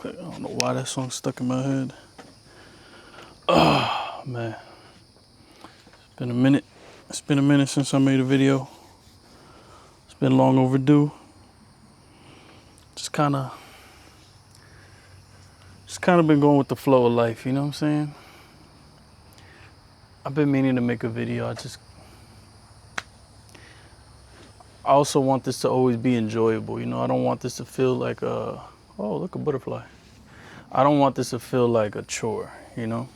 quick. I don't know why that song's stuck in my head. Oh, man. It's been a minute. It's been a minute since I made a video. It's been long overdue. Just kind of been going with the flow of life, you know what I'm saying? I've been meaning to make a video. I also want this to always be enjoyable, you know? I don't want this to feel like oh, look, a butterfly. I don't want this to feel like a chore, you know?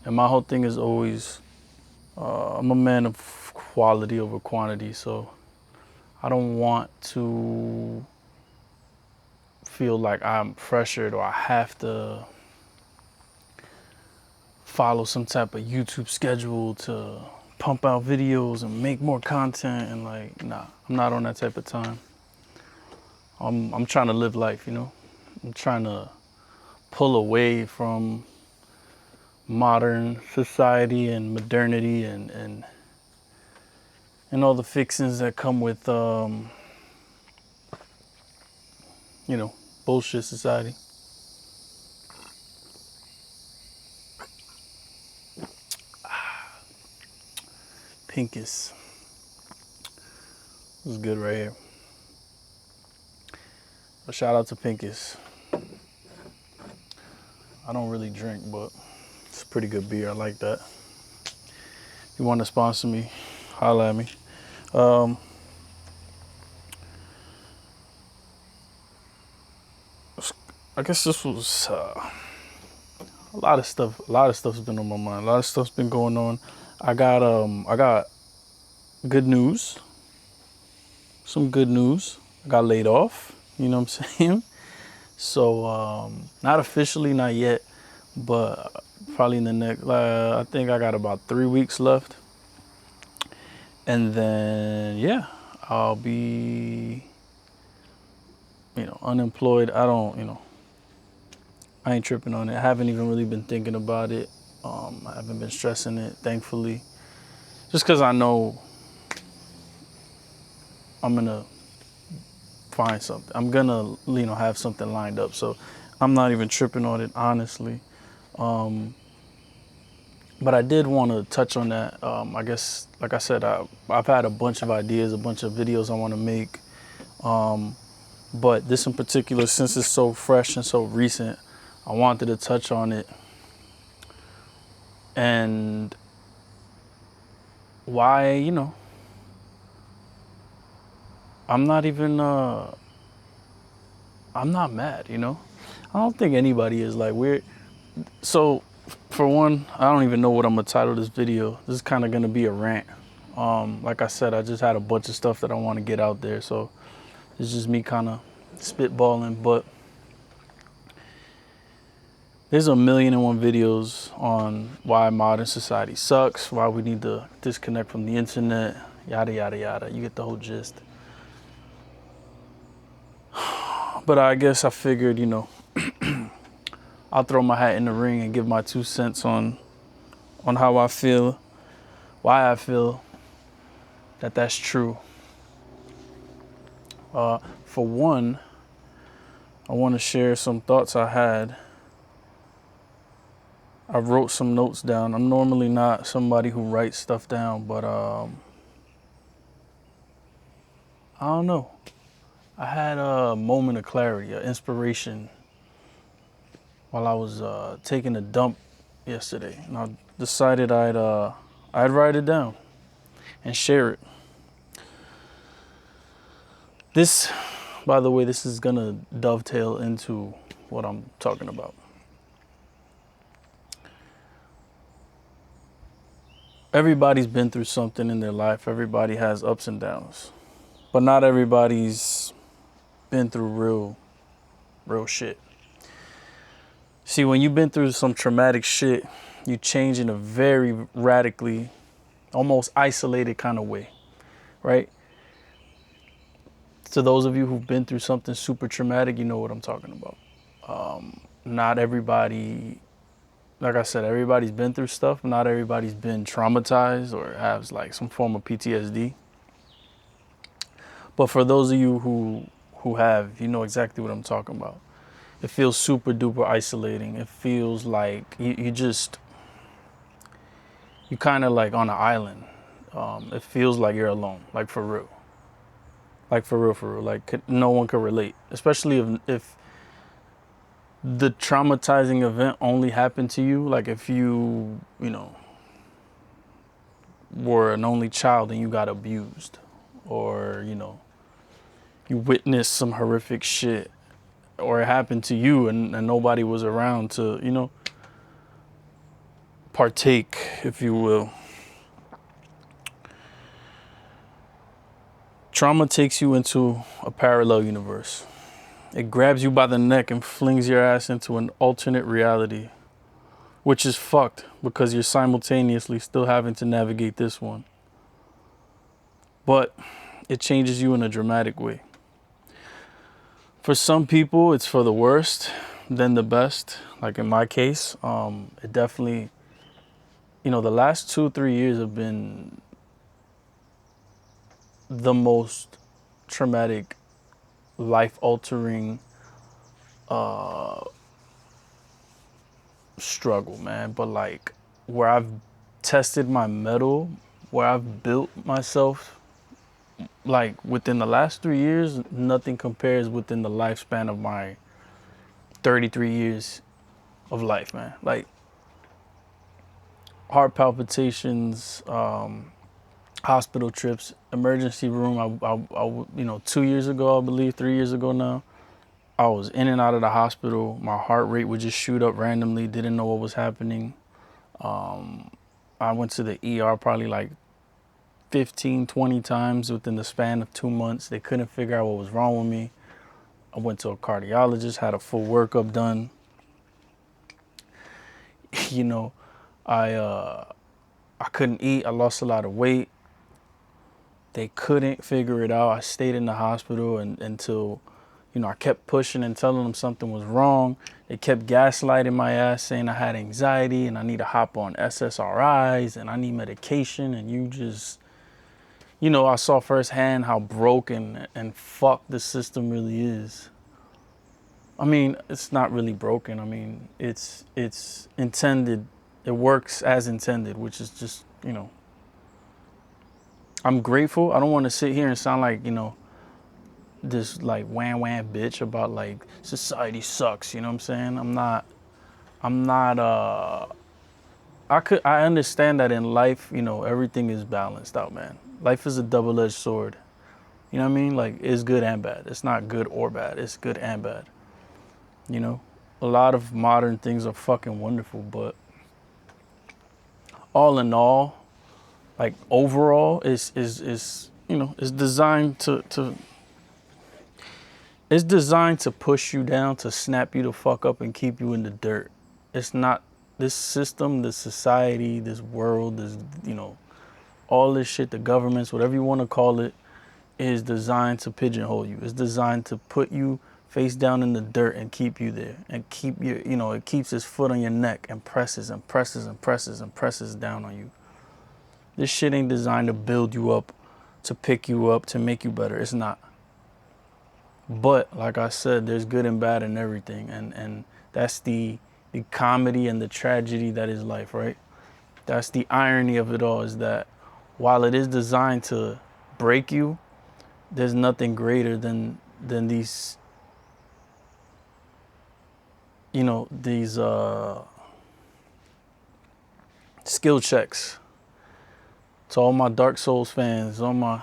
And my whole thing is always, I'm a man of quality over quantity, so I don't want to feel like I'm pressured or I have to follow some type of YouTube schedule to pump out videos and make more content, and like, nah, I'm not on that type of time. I'm trying to live life, you know? I'm trying to pull away from modern society and modernity and all the fixings that come with, you know, bullshit society. Pincus. This is good right here. A shout out to Pincus. I don't really drink, but it's a pretty good beer. I like that. If you want to sponsor me, holla at me. I guess this was a lot of stuff. A lot of stuff's been on my mind. A lot of stuff's been going on. I got good news. Some good news. I got laid off. You know what I'm saying? So not officially, not yet, but probably in the next. I think I got about 3 weeks left, and then yeah, I'll be, you know, unemployed. I ain't tripping on it. I haven't even really been thinking about it. I haven't been stressing it, thankfully, just because I know I'm gonna find something. I'm gonna, you know, have something lined up. So I'm not even tripping on it, honestly. But I did want to touch on that. I guess, like I said, I've had a bunch of ideas, a bunch of videos I want to make. But this in particular, since it's so fresh and so recent, I wanted to touch on it. And why, you know, I'm not mad, you know? I don't think anybody is. Like, so for one, I don't even know what I'm gonna title this video. This is kind of gonna be a rant. Like I said, I just had a bunch of stuff that I want to get out there, so it's just me kind of spitballing. But there's 1,000,001 videos on why modern society sucks, why we need to disconnect from the internet, yada, yada, yada. You get the whole gist. But I guess I figured, you know, I'll throw my hat in the ring and give my 2 cents on how I feel, why I feel that that's true. For one, I want to share some thoughts I had. I wrote some notes down. I'm normally not somebody who writes stuff down, but I don't know. I had a moment of clarity, an inspiration while I was taking a dump yesterday, and I decided I'd write it down and share it. This, by the way, this is gonna dovetail into what I'm talking about. Everybody's been through something in their life. Everybody has ups and downs, but not everybody's been through real shit. See, when you've been through some traumatic shit, you change in a very radically, almost isolated kind of way, right? To those of you who've been through something super traumatic, you know what I'm talking about. Not everybody, like I said, everybody's been through stuff. Not everybody's been traumatized or has like some form of PTSD. But for those of you who have, you know exactly what I'm talking about. It feels super duper isolating. It feels like you kind of like on an island. It feels like you're alone, like for real. Like for real, for real. Like no one could relate, especially if the traumatizing event only happened to you. Like if you know, were an only child and you got abused, or you know, you witnessed some horrific shit, or it happened to you and nobody was around to, you know, partake, if you will. Trauma takes you into a parallel universe. It grabs you by the neck and flings your ass into an alternate reality, which is fucked because you're simultaneously still having to navigate this one. But it changes you in a dramatic way. For some people, it's for the worst, then the best. Like in my case, it definitely, you know, the last 2-3 years have been the most traumatic, life-altering struggle, man. But like where I've tested my mettle, where I've built myself, like within the last 3 years, nothing compares within the lifespan of my 33 years of life, man. Like heart palpitations, hospital trips, emergency room. You know, 2 years ago, I believe, 3 years ago now, I was in and out of the hospital. My heart rate would just shoot up randomly. Didn't know what was happening. I went to the ER probably like 15, 20 times within the span of 2 months. They couldn't figure out what was wrong with me. I went to a cardiologist, had a full workup done. You know, I couldn't eat. I lost a lot of weight. They couldn't figure it out. I stayed in the hospital until, you know, I kept pushing and telling them something was wrong. They kept gaslighting my ass, saying I had anxiety and I need to hop on SSRIs and I need medication. And you know, I saw firsthand how broken and fucked the system really is. I mean, it's not really broken. I mean, it's intended. It works as intended, which is just, you know, I'm grateful. I don't want to sit here and sound like, you know, this like wham bitch about like society sucks, you know what I'm saying? I'm not I understand that in life, you know, everything is balanced out, man. Life is a double-edged sword. You know what I mean? Like it's good and bad. It's not good or bad. It's good and bad. You know? A lot of modern things are fucking wonderful, but all in all, like overall is you know, it's designed to it's designed to push you down, to snap you the fuck up and keep you in the dirt. It's not this system, this society, this world, this, you know, all this shit, the governments, whatever you want to call it, is designed to pigeonhole you. It's designed to put you face down in the dirt and keep you there and keep you, you know, it keeps its foot on your neck and presses and presses and presses and presses down on you. This shit ain't designed to build you up, to pick you up, to make you better. It's not. But like I said, there's good and bad in everything, and that's the comedy and the tragedy that is life, right? That's the irony of it all, is that while it is designed to break you, there's nothing greater than these, you know, these skill checks. To all my Dark Souls fans, all my,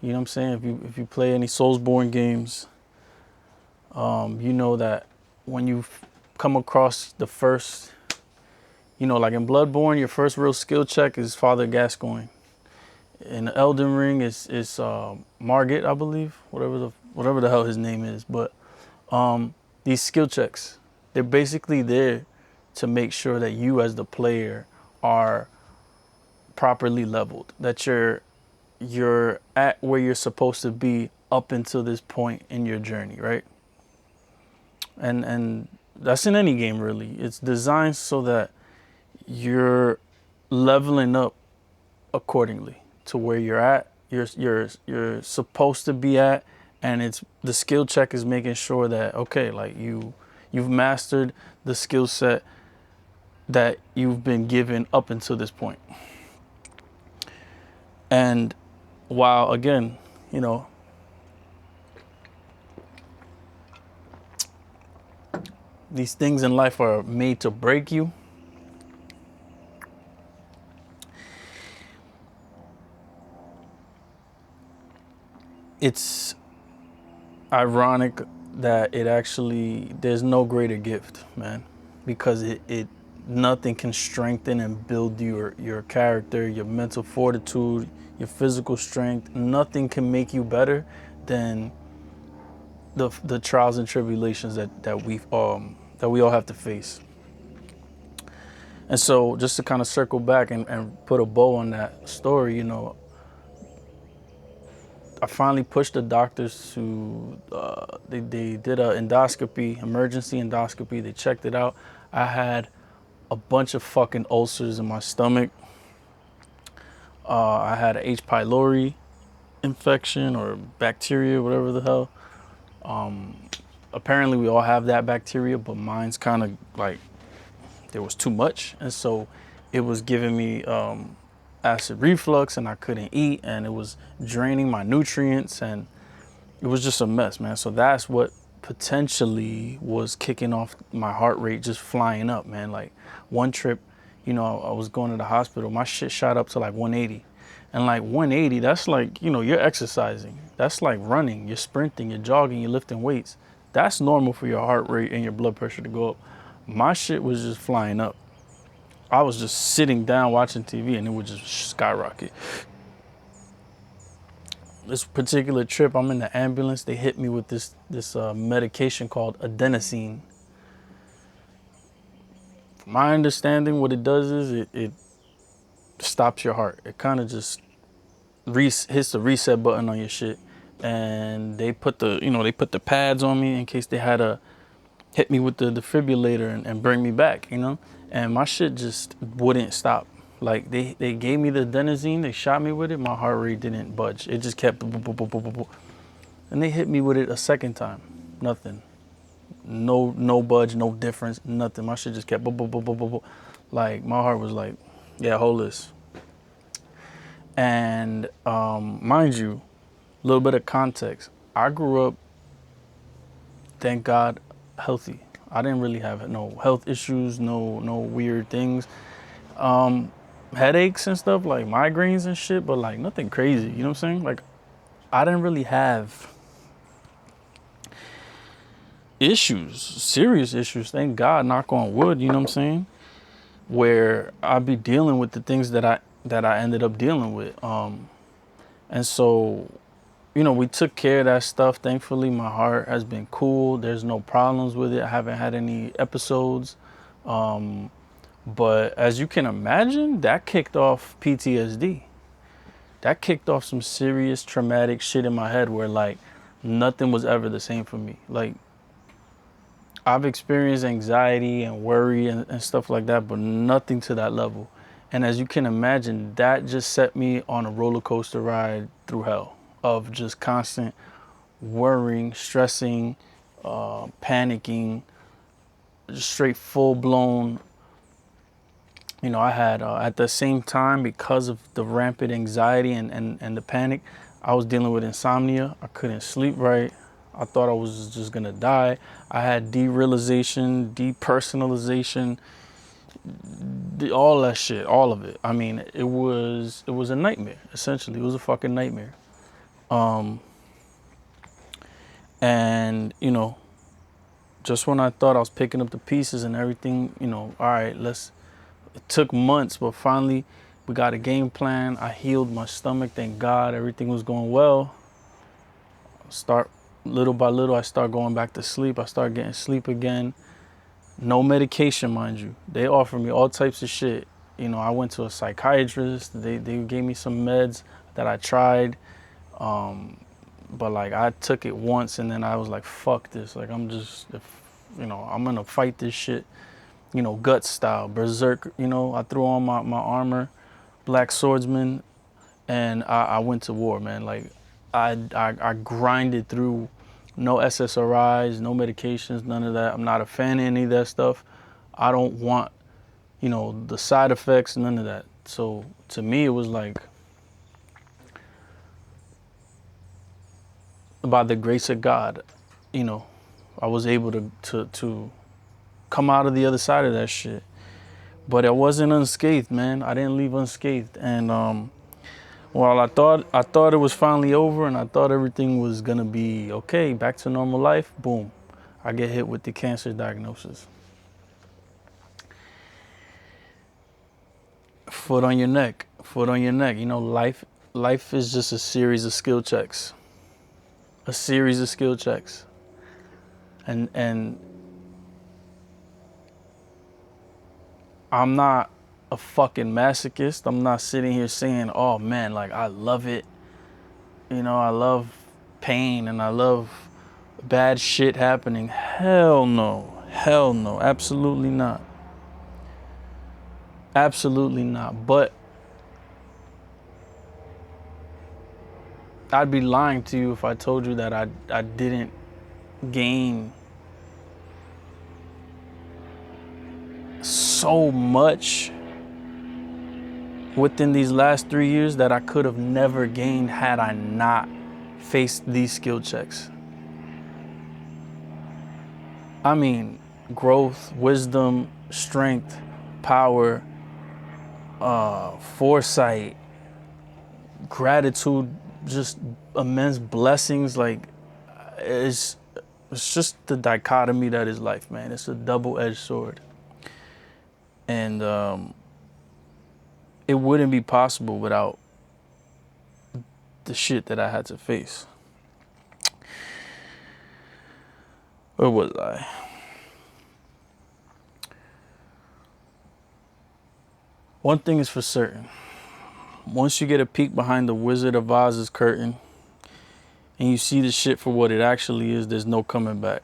you know what I'm saying? If you play any soulsborne games, you know that when you come across the first, you know, like in Bloodborne, your first real skill check is Father Gascoigne. In Elden Ring, it's Margit, I believe, whatever the hell his name is. But these skill checks, they're basically there to make sure that you as the player are properly leveled, that you're at where you're supposed to be up until this point in your journey, right? And that's in any game, really. It's designed so that you're leveling up accordingly to where you're at. You're supposed to be at And it's the skill check is making sure that, okay, like you've mastered the skill set that you've been given up until this point. And while again, you know, these things in life are made to break you, it's ironic that it actually, there's no greater gift, man, because it nothing can strengthen and build your character, your mental fortitude, your physical strength. Nothing can make you better than the trials and tribulations that we all have to face. And so just to kind of circle back and put a bow on that story, you know, I finally pushed the doctors to, they did an endoscopy, emergency endoscopy. They checked it out. I had a bunch of fucking ulcers in my stomach. I had a H. pylori infection or bacteria, whatever the hell. Apparently we all have that bacteria, but mine's kind of like, there was too much. And so it was giving me acid reflux, and I couldn't eat, and it was draining my nutrients, and it was just a mess, man. So that's what potentially was kicking off my heart rate just flying up, man. Like one trip, you know, I was going to the hospital, my shit shot up to like 180. And like 180, that's like, you know, you're exercising. That's like running, you're sprinting, you're jogging, you're lifting weights. That's normal for your heart rate and your blood pressure to go up. My shit was just flying up. I was just sitting down watching TV and it would just skyrocket. This particular trip, I'm in the ambulance. They hit me with this medication called adenosine. From my understanding, what it does is it stops your heart. It kind of just hits the reset button on your shit. And they put the pads on me in case they had to hit me with the defibrillator and bring me back, you know? And my shit just wouldn't stop. Like they gave me the adenosine, they shot me with it, my heart rate didn't budge. It just kept boop, boop, boop, boop, boop, boop. And they hit me with it a second time. Nothing. No budge, no difference, nothing. My shit just kept boop, boop, boop, boop, boop, boop. Like my heart was like, yeah, hold this. And mind you, a little bit of context. I grew up, thank God, healthy. I didn't really have no health issues, no weird things. Headaches and stuff, like migraines and shit, but like nothing crazy, you know what I'm saying? Like I didn't really have issues, serious issues, thank God, knock on wood, you know what I'm saying? Where I'd be dealing with the things that I ended up dealing with. And so, you know, we took care of that stuff. Thankfully, my heart has been cool. There's no problems with it. I haven't had any episodes. But as you can imagine, that kicked off PTSD. That kicked off some serious traumatic shit in my head where like nothing was ever the same for me. Like I've experienced anxiety and worry and stuff like that, but nothing to that level. And as you can imagine, that just set me on a roller coaster ride through hell of just constant worrying, stressing, panicking, just straight full blown. You know, I had at the same time, because of the rampant anxiety and the panic, I was dealing with insomnia. I couldn't sleep right. I thought I was just gonna die. I had derealization, depersonalization, all that shit, all of it. I mean, it was a nightmare, essentially. It was a fucking nightmare. And, you know, just when I thought I was picking up the pieces and everything, you know, all right, it took months, but finally we got a game plan. I healed my stomach, thank God, everything was going well. Little by little, I start going back to sleep. I start getting sleep again. No medication, mind you. They offered me all types of shit. You know, I went to a psychiatrist. They gave me some meds that I tried. But like I took it once and then I was like, fuck this. Like I'm gonna fight this shit, you know, gut style, berserk, you know. I threw on my armor, black swordsman, and I went to war, man. Like I grinded through no SSRIs, no medications, none of that. I'm not a fan of any of that stuff. I don't want, the side effects, none of that. So to me, it was like, by the grace of God, I was able to come out of the other side of that shit. But I wasn't unscathed, man. I didn't leave unscathed. And well, I thought it was finally over, and I thought everything was gonna be okay, back to normal life. Boom, I get hit with the cancer diagnosis. Foot on your neck, foot on your neck. Life is just a series of skill checks, a series of skill checks, and I'm not a fucking masochist. I'm not sitting here saying, oh man, like I love it. I love pain and I love bad shit happening. Hell no. Hell no. Absolutely not. Absolutely not. But I'd be lying to you if I told you that I didn't gain so much within these last 3 years that I could have never gained had I not faced these skill checks. I mean, growth, wisdom, strength, power, foresight, gratitude, just immense blessings. Like, it's just the dichotomy that is life, man. It's a double-edged sword. And it wouldn't be possible without the shit that I had to face. Where was I? One thing is for certain. Once you get a peek behind the Wizard of Oz's curtain and you see the shit for what it actually is, there's no coming back.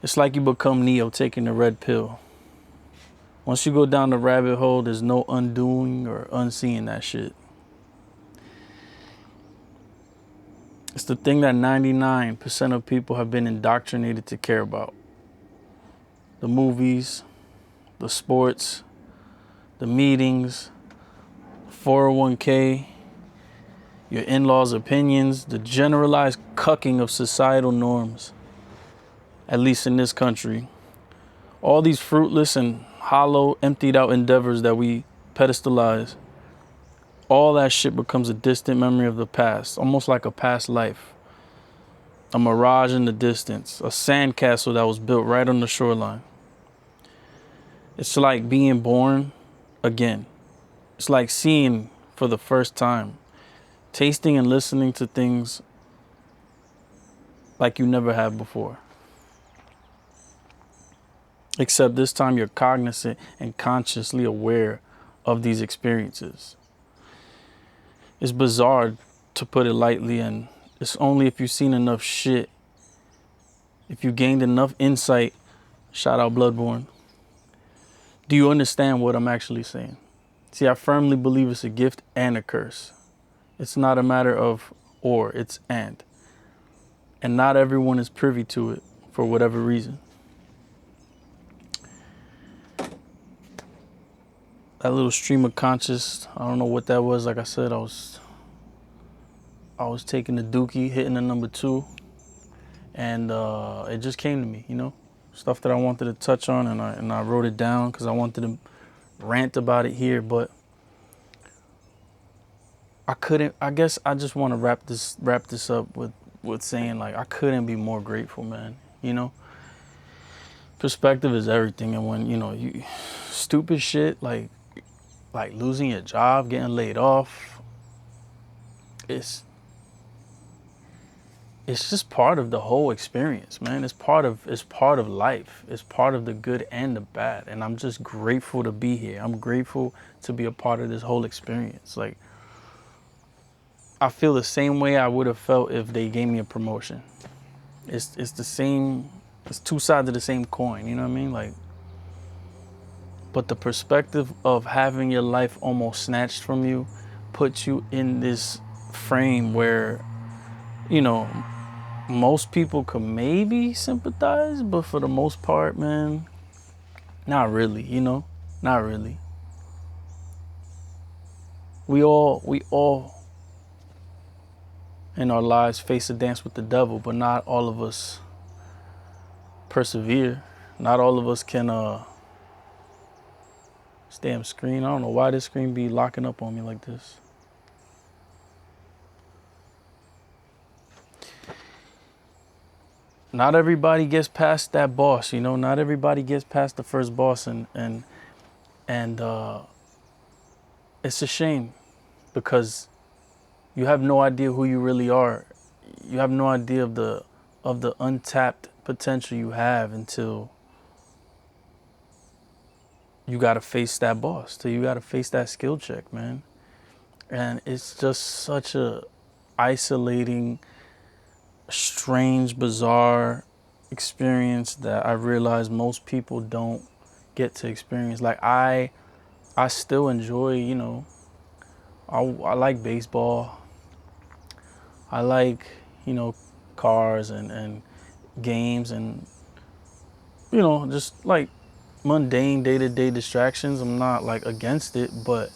It's like you become Neo taking the red pill. Once you go down the rabbit hole, there's no undoing or unseeing that shit. It's the thing that 99% of people have been indoctrinated to care about. The movies, the sports, the meetings, 401k, your in-laws' opinions, the generalized cucking of societal norms, at least in this country. All these fruitless and hollow, emptied out endeavors that we pedestalize, all that shit becomes a distant memory of the past, almost like a past life. A mirage in the distance, a sandcastle that was built right on the shoreline. It's like being born again. It's like seeing for the first time, tasting and listening to things like you never have before. Except this time you're cognizant and consciously aware of these experiences. It's bizarre, to put it lightly, and it's only if you've seen enough shit, if you gained enough insight, shout out Bloodborne, do you understand what I'm actually saying? See, I firmly believe it's a gift and a curse. It's not a matter of or, it's and. And not everyone is privy to it for whatever reason. That little stream of conscious, I don't know what that was. Like I said, I was taking the dookie, hitting the number 2, and it just came to me, stuff that I wanted to touch on, and I wrote it down because I wanted to rant about it here, but I couldn't. I guess I just want to wrap this up with saying, like, I couldn't be more grateful, man. Perspective is everything, and when you stupid shit like losing your job, getting laid off, it's just part of the whole experience, man. It's part of life. It's part of the good and the bad. And I'm just grateful to be here. I'm grateful to be a part of this whole experience. Like, I feel the same way I would have felt if they gave me a promotion. It's the same, it's two sides of the same coin, you know what I mean? Like, but the perspective of having your life almost snatched from you puts you in this frame where, you know, most people could maybe sympathize, but for the most part, man, not really, you know? Not really. We all in our lives face a dance with the devil, but not all of us persevere. Not all of us can this damn screen. I don't know why this screen be locking up on me like this. Not everybody gets past that boss, you know. Not everybody gets past the first boss, and it's a shame because you have no idea who you really are. You have no idea of the untapped potential you have until you got to face that boss, till you got to face that skill check, man. And it's just such a isolating, strange, bizarre experience that I realize most people don't get to experience. Like I still enjoy, you know, I like baseball. I like, you know, cars and games and, you know, just like mundane day-to-day distractions. I'm not like against it, but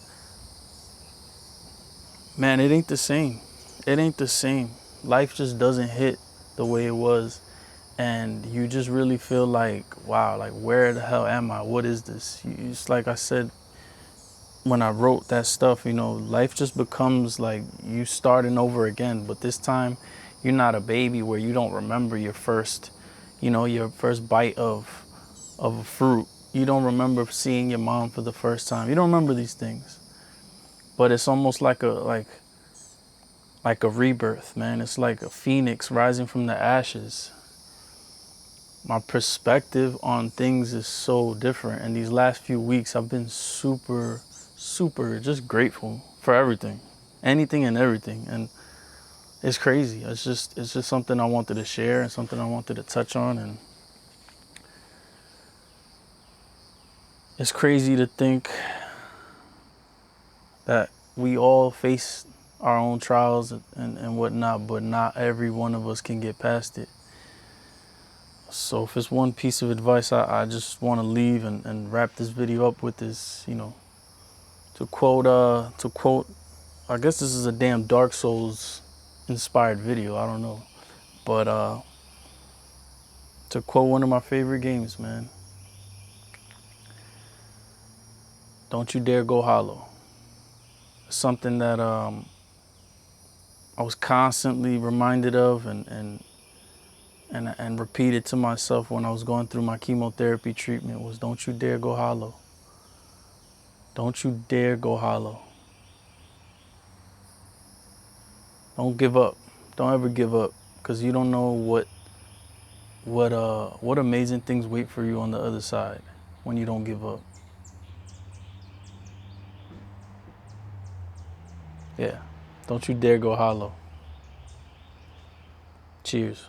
man, it ain't the same. It ain't the same. Life just doesn't hit the way it was. And you just really feel like, wow, like where the hell am I? What is this? It's like I said when I wrote that stuff, you know, life just becomes like you starting over again. But this time you're not a baby where you don't remember your first, you know, your first bite of a fruit. You don't remember seeing your mom for the first time. You don't remember these things. But it's almost like a rebirth, man. It's like a phoenix rising from the ashes. My perspective on things is so different. And these last few weeks, I've been super just grateful for everything, anything and everything. And it's crazy. It's just something I wanted to share and something I wanted to touch on. And it's crazy to think that we all face our own trials and whatnot, but not every one of us can get past it. So if it's one piece of advice I just want to leave and wrap this video up with is, you know, to quote, I guess this is a damn Dark Souls inspired video, I don't know. But to quote one of my favorite games, man, don't you dare go hollow. It's something that I was constantly reminded of and repeated to myself when I was going through my chemotherapy treatment was, don't you dare go hollow. Don't you dare go hollow. Don't give up. Don't ever give up, because you don't know what amazing things wait for you on the other side when you don't give up. Yeah. Don't you dare go hollow. Cheers.